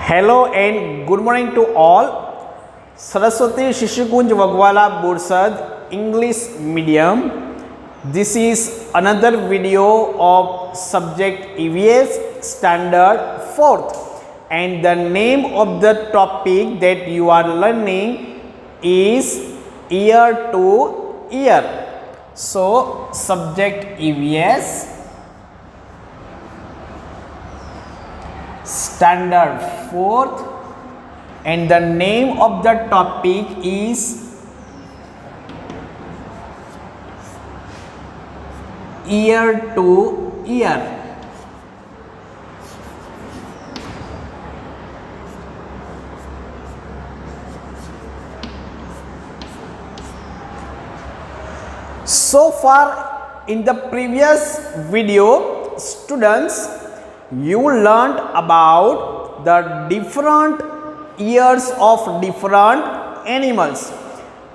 Hello and good morning to all. Saraswati Shishukunj Vagwala Bursad English Medium. This is another video of subject EVS Standard 4th, and the name of the topic that you are learning is year to year. So subject EVS Standard 4th, and the name of the topic is year to year. So far in the previous video, students, you learned about the different ears of different animals.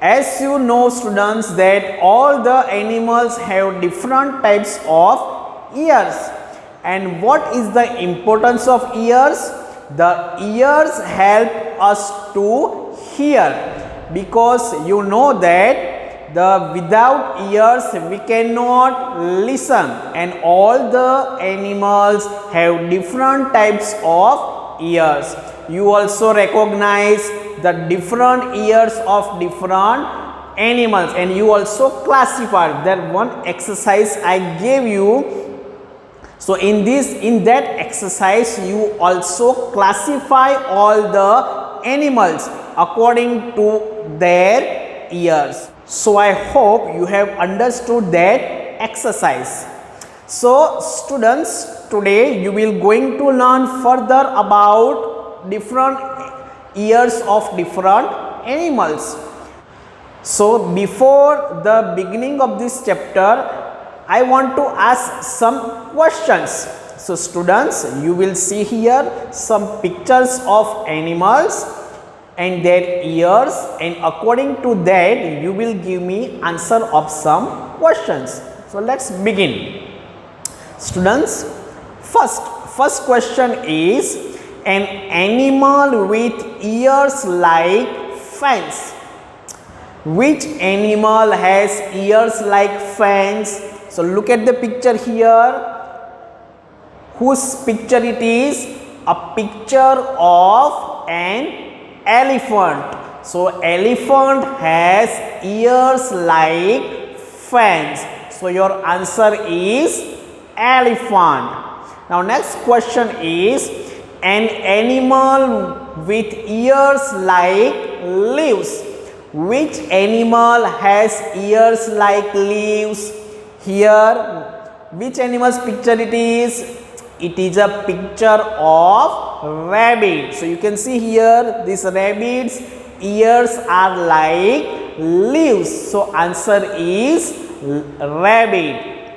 As you know, students, that all the animals have different types of ears. And what is the importance of ears? The ears help us to hear, because you know that without ears we cannot listen, and all the animals have different types of ears. You also recognize the different ears of different animals, and you also classify. That one exercise I gave you. So in that exercise you also classify all the animals according to their ears. So I hope you have understood that exercise. So students, today you will going to learn further about different ears of different animals. So before the beginning of this chapter, I want to ask some questions. So students, you will see here some pictures of animals and their ears, and according to that you will give me answer of some questions. So let's begin. Students, first question is, an animal with ears like fans. Which animal has ears like fans? So look at the picture here. Whose picture it is? A picture of an elephant. So elephant has ears like fans. So your answer is elephant. Now next question is, an animal with ears like leaves. Which animal has ears like leaves? Here, which animal's picture it is? It is a picture of rabbit. So you can see here, this rabbit's ears are like leaves. So answer is rabbit.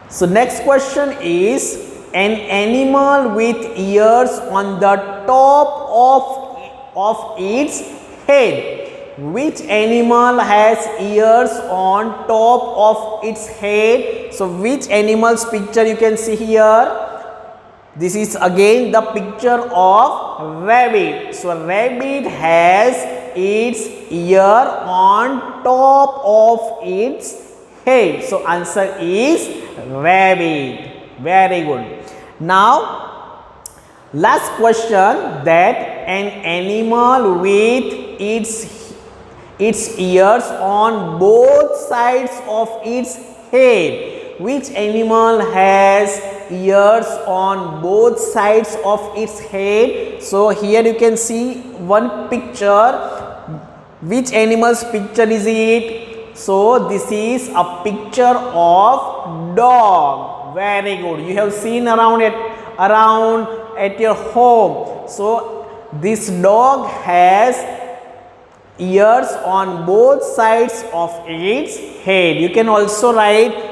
So next question is, an animal with ears on the top of its head. Which animal has ears on top of its head? So which animal's picture you can see here? This is again the picture of rabbit. So rabbit has its ear on top of its head. So answer is rabbit. Very good. Now last question, that an animal with its ears on both sides of its head. Which animal has ears on both sides of its head? So here you can see one picture. Which animal's picture is it? So this is a picture of dog. Very good. You have seen around at your home. So this dog has ears on both sides of its head. You can also write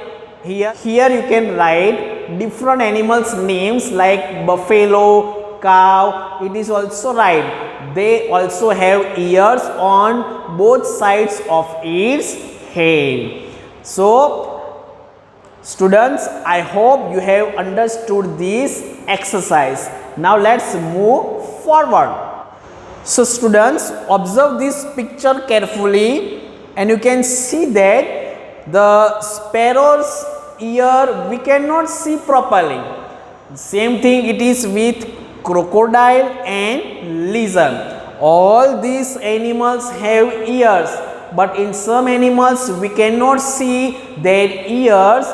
here you can write different animals names like buffalo, cow. It is also right. They also have ears on both sides of its head. So students, I hope you have understood this exercise. Now let's move forward. So students, observe this picture carefully and you can see that the sparrow's ear we cannot see properly. Same thing it is with crocodile and lizard. All these animals have ears, but in some animals we cannot see their ears.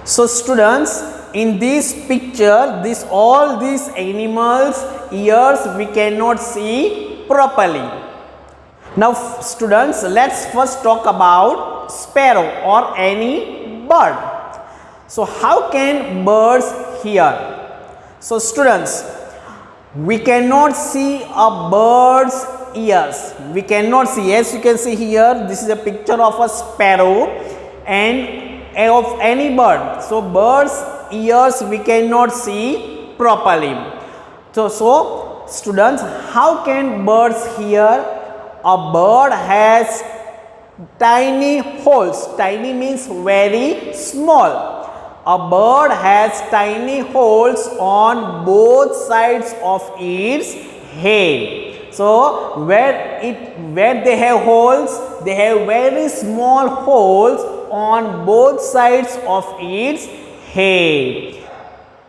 So students, in this picture, all these animals ears we cannot see properly. Now students, let's first talk about sparrow or any bird. So how can birds hear? So students, we cannot see a bird's ears. We cannot see. As you can see here, this is a picture of a sparrow and of any bird. So birds ears we cannot see properly. So students, how can birds hear? A bird has tiny holes. Tiny means very small. A bird has tiny holes on both sides of its head. So where they have holes, they have very small holes on both sides of its head.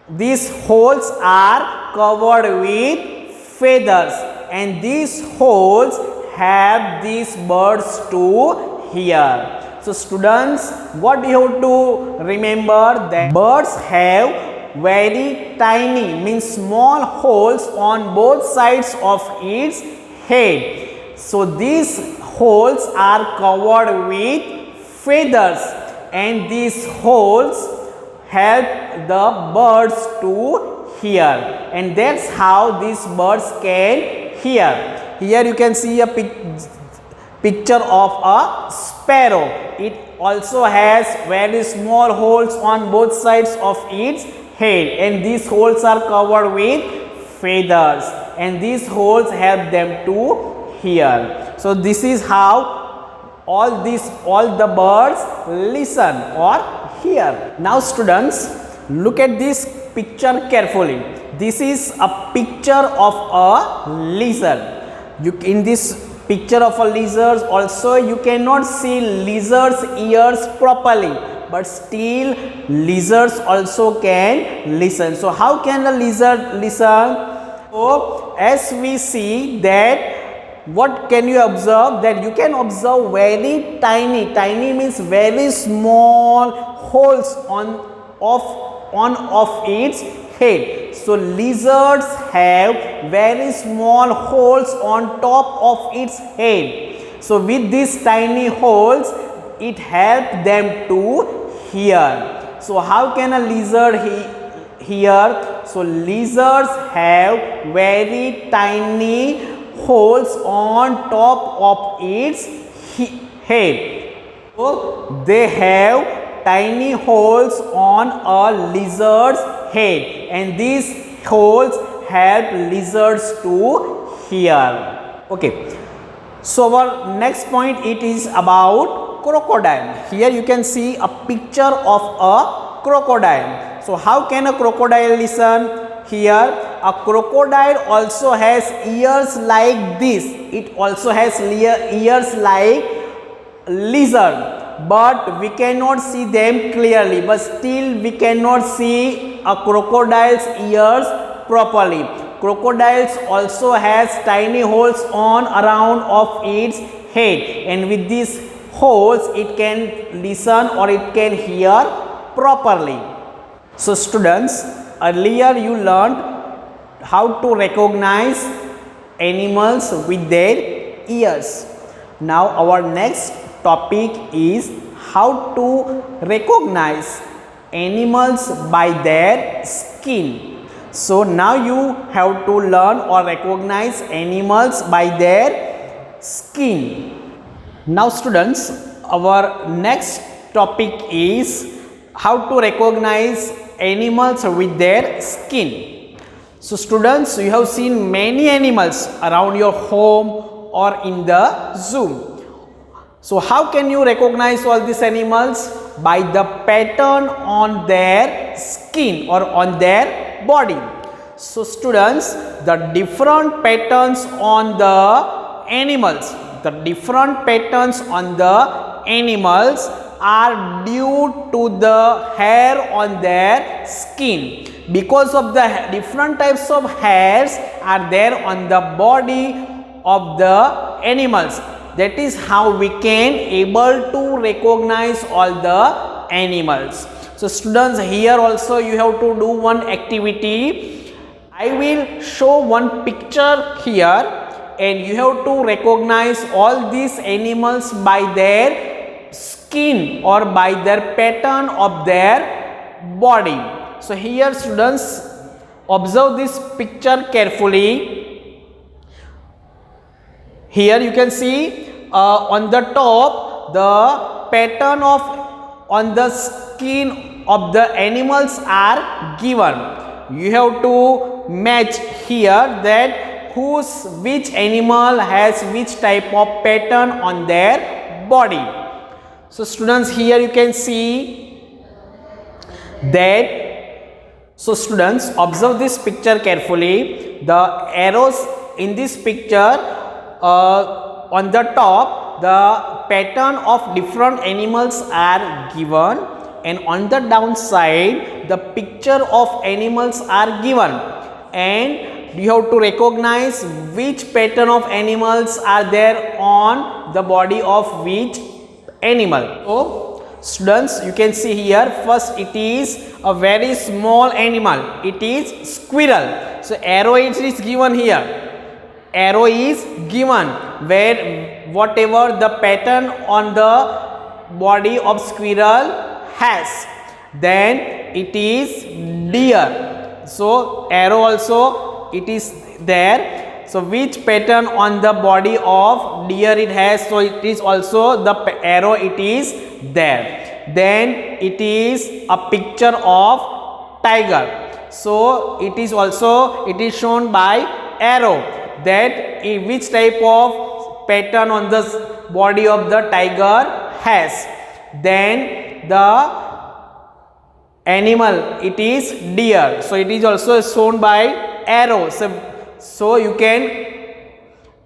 These holes are covered with feathers, and these holes help these birds to hear. So students, what you have to remember, that birds have very tiny means small holes on both sides of its head. So these holes are covered with feathers, and these holes help the birds to hear, and that's how these birds can hear. Here you can see a picture of a sparrow. It also has very small holes on both sides of its head, and these holes are covered with feathers, and these holes help them to hear. So this is how all the birds listen or hear. Now students, look at this picture carefully. This is a picture of a lizard. In this picture of a lizard also you cannot see lizard's ears properly, but still lizards also can listen. So how can a lizard listen? So as we see that, what can you observe? That you can observe very tiny means very small holes on of its head. So lizards have very small holes on top of its head. So with these tiny holes, it helps them to hear. So how can a lizard hear? So lizards have very tiny holes on top of its head. So they have tiny holes on a lizard's head, and these holes help lizards to hear. Okay, so our next point, it is about crocodile. Here you can see a picture of a crocodile. So how can a crocodile listen? Here a crocodile also has ears like this. It also has ears like lizard, but we cannot see them clearly. But still we cannot see a crocodile's ears properly. Crocodiles also has tiny holes on around of its head, and with these holes it can listen or it can hear properly. So students, earlier you learned how to recognize animals with their ears. Now our next topic is how to recognize animals by their skin. So now you have to learn or recognize animals by their skin. Now students, our next topic is how to recognize animals with their skin. So students, you have seen many animals around your home or in the zoo. So how can you recognize all these animals? By the pattern on their skin or on their body. So students, the different patterns on the animals, are due to the hair on their skin. Because of the different types of hairs are there on the body of the animals. That is how we can able to recognize all the animals. So students, here also you have to do one activity. I will show one picture here and you have to recognize all these animals by their skin or by their pattern of their body. So here students, observe this picture carefully. Here you can see on the top the pattern of on the skin of the animals are given. You have to match here that which animal has which type of pattern on their body. So students, here you can see that. So students, observe this picture carefully. The arrows in this picture on the top, the pattern of different animals are given, and on the downside the picture of animals are given, and you have to recognize which pattern of animals are there on the body of which animal. So students, you can see here, first it is a very small animal, it is squirrel. So arrow is given here, arrow is given where whatever the pattern on the body of squirrel has, then it is deer. So arrow also it is there. So which pattern on the body of deer it has, so it is also the arrow it is there. Then it is a picture of tiger, so it is also it is shown by arrow that which type of pattern on the body of the tiger has. Then the animal it is deer, so it is also shown by arrow. So you can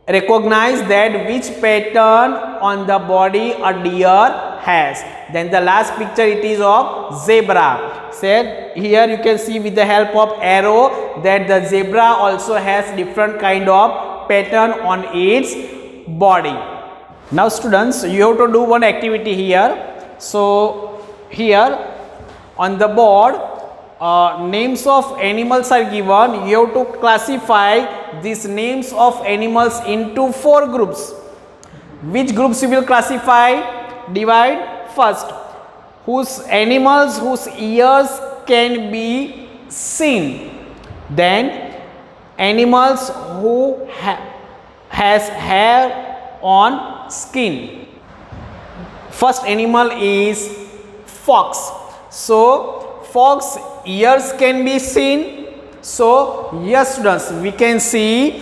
recognize that which pattern on the body a deer has. Then the last picture it is of zebra. Said here you can see with the help of arrow that the zebra also has different kind of pattern on its body. Now students, you have to do one activity here. So here on the board names of animals are given. You have to classify these names of animals into 4 groups. Which groups you will classify? Divide. First, whose animals whose ears can be seen. Then animals who has hair on skin. First animal is fox. So fox ears can be seen. So yes students, we can see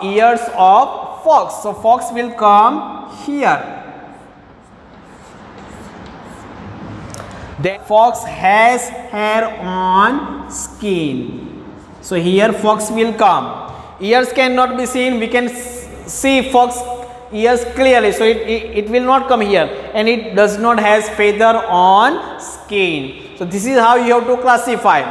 ears of fox. So fox will come here. The fox has hair on skin. So here fox will come. Ears cannot be seen. We can see fox ears clearly. So it will not come here, and it does not has feather on skin. So this is how you have to classify.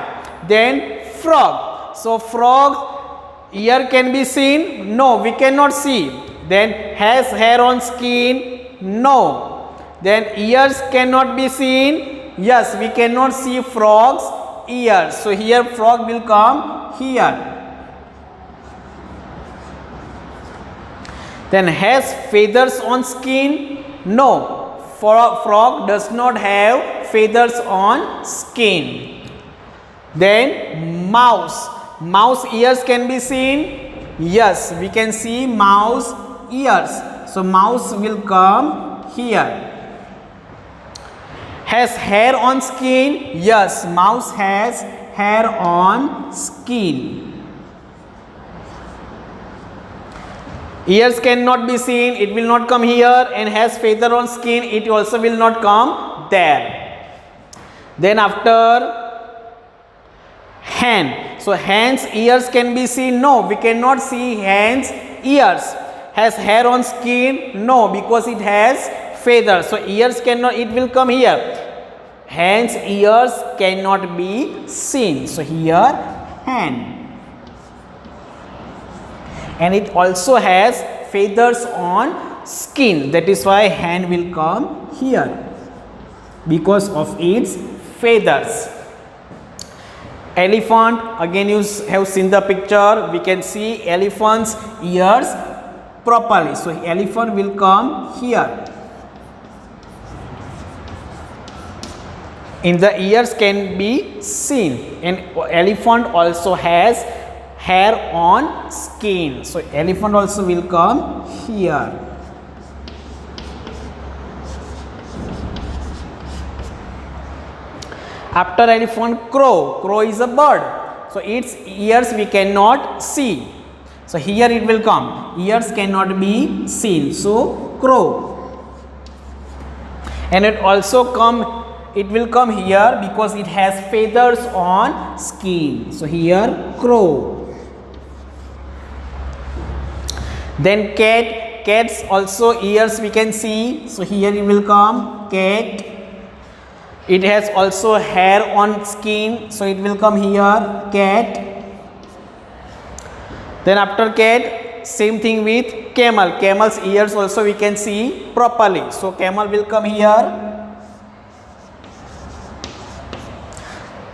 Then frog. So frog ear can be seen? No, we cannot see. Then has hair on skin? No. Then ears cannot be seen? Yes, we cannot see frog's ears. So here frog will come here. Then has feathers on skin? No, frog does not have feathers on skin. Then mouse. Mouse ears can be seen? Yes, we can see mouse ears. So mouse will come here. Has hair on skin? Yes, mouse has hair on skin. Ears cannot be seen, it will not come here, and has feather on skin, it also will not come there. Then after Hen. So hen's ears can be seen? No, we cannot see hen's ears. Has hair on skin? No, because it has feathers. So ears cannot, it will come here. Hen's ears cannot be seen. So here hen. And it also has feathers on skin. That is why hen will come here, because of its feathers. Elephant, again you have seen the picture, we can see elephant's ears properly. So elephant will come here. In the ears can be seen, and elephant also has hair on skin. So elephant also will come here. After elephant, crow. Crow is a bird. So its ears we cannot see. So here it will come. Ears cannot be seen. So crow. And it also come. It will come here because it has feathers on skin. So here crow. Then cat. Cat's also ears we can see. So here it will come cat. It has also hair on skin, so it will come here cat. Then after cat, same thing with camel. Camel's ears also we can see properly. So camel will come here.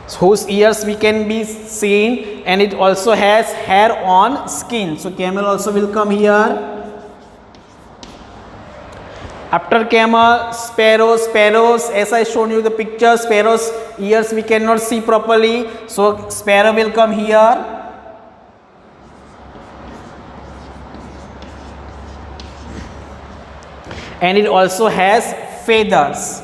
So whose ears we can be seen, and it also has hair on skin. So camel also will come here. After camel, sparrows. Sparrows, as I shown you the picture, sparrows ears we cannot see properly. So sparrow will come here. And it also has feathers.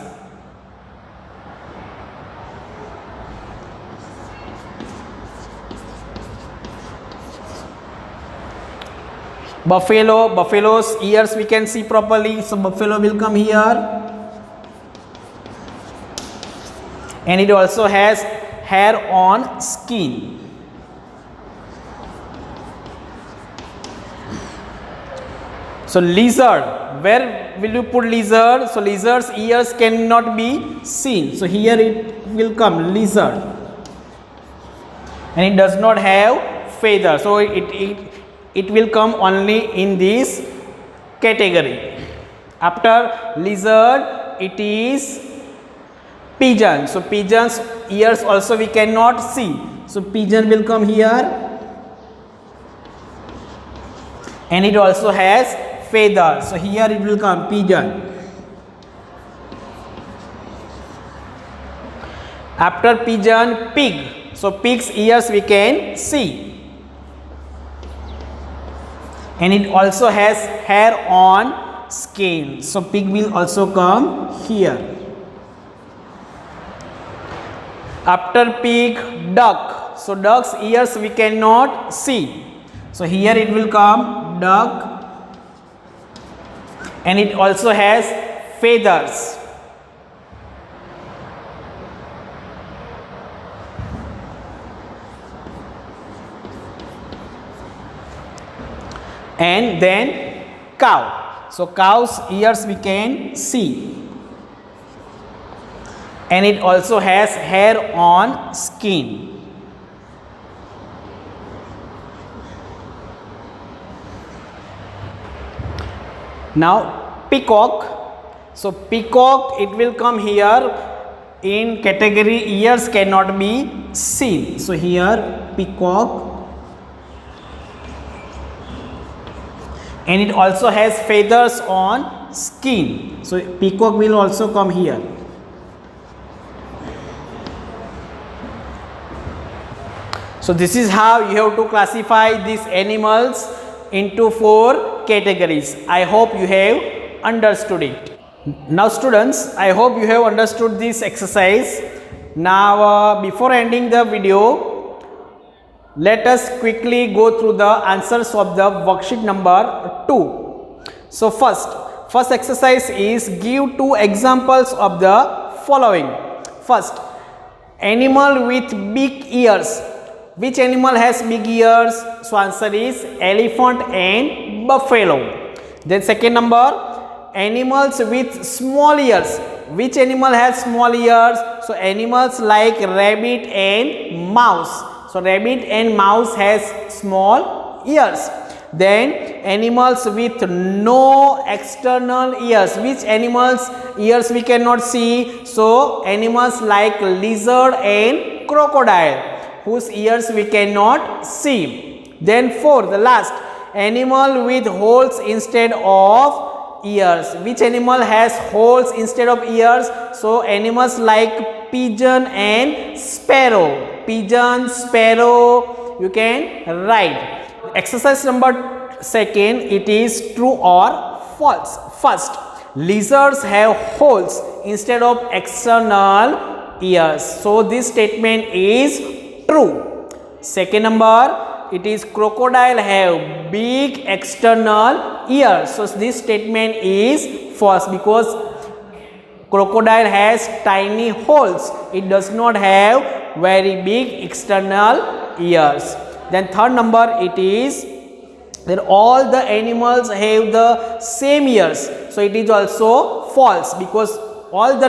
Buffalo. Buffalo's ears we can see properly. So buffalo will come here. And it also has hair on skin. So lizard. Where will you put lizard? So lizard's ears cannot be seen. So here it will come lizard. And it does not have feather. So it will come only in this category. After lizard, it is pigeon. So pigeon's ears also we cannot see. So pigeon will come here. And it also has feathers. So here it will come pigeon. After pigeon, pig. So pig's ears we can see. And it also has hair on skin. So pig will also come here. After pig, duck. So duck's ears we cannot see. So here it will come duck. And it also has feathers. And then cow. So cow's ears we can see. And it also has hair on skin. Now peacock. So peacock, it will come here in category ears cannot be seen. So here peacock. And it also has feathers on skin. So peacock will also come here. So this is how you have to classify these animals into 4 categories. I hope you have understood it. Now students, I hope you have understood this exercise. Now before ending the video, let us quickly go through the answers of the worksheet number 2. So first exercise is give 2 examples of the following. First, animal with big ears. Which animal has big ears? So answer is elephant and buffalo. Then second number, animals with small ears. Which animal has small ears? So animals like rabbit and mouse. So rabbit and mouse has small ears. Then animals with no external ears. Which animals ears we cannot see? So animals like lizard and crocodile, whose ears we cannot see. Then fourth, the last, animal with holes instead of ears. Which animal has holes instead of ears? So animals like pigeon and sparrow. Pigeon, sparrow, you can write. Exercise number second, it is true or false. First, lizards have holes instead of external ears. So this statement is true. Second number, it is crocodile have big external ears. So this statement is false because crocodile has tiny holes. It does not have very big external ears. Then third number, it is that all the animals have the same ears. So it is also false because all the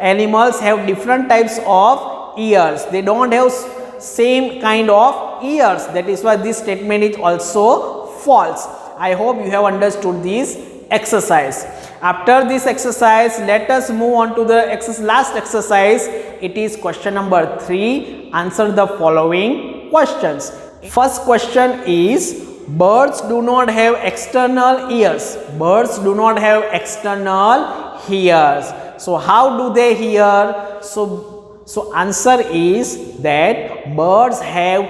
animals have different types of ears. They don't have same kind of ears. That is why this statement is also false. I hope you have understood this exercise. After this exercise, let us move on to the last exercise. It is question number 3. Answer the following questions. First question is, birds do not have external ears. Birds do not have external ears. So how do they hear? So answer is that birds have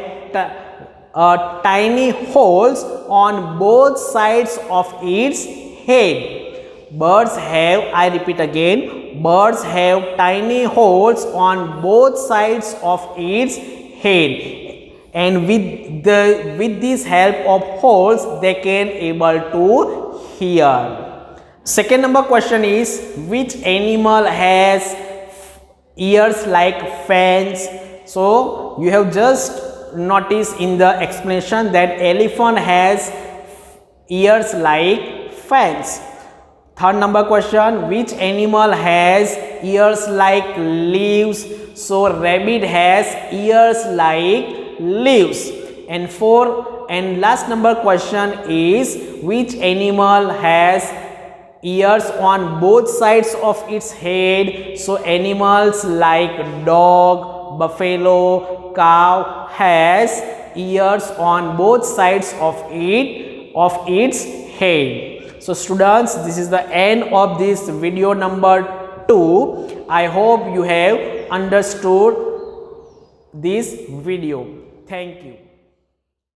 tiny holes on both sides of its head. Birds have, I repeat again, birds have tiny holes on both sides of its head. And with this help of holes, they can able to hear. Second number question is, which animal has ears like fans? So you have just noticed in the explanation that elephant has ears like fans. Third number question, which animal has ears like leaves? So rabbit has ears like leaves. And fourth and last number question is, which animal has ears on both sides of its head? So animals like dog, buffalo, cow has ears on both sides of its head. So students, this is the end of this video number 2. I hope you have understood this video. Thank you.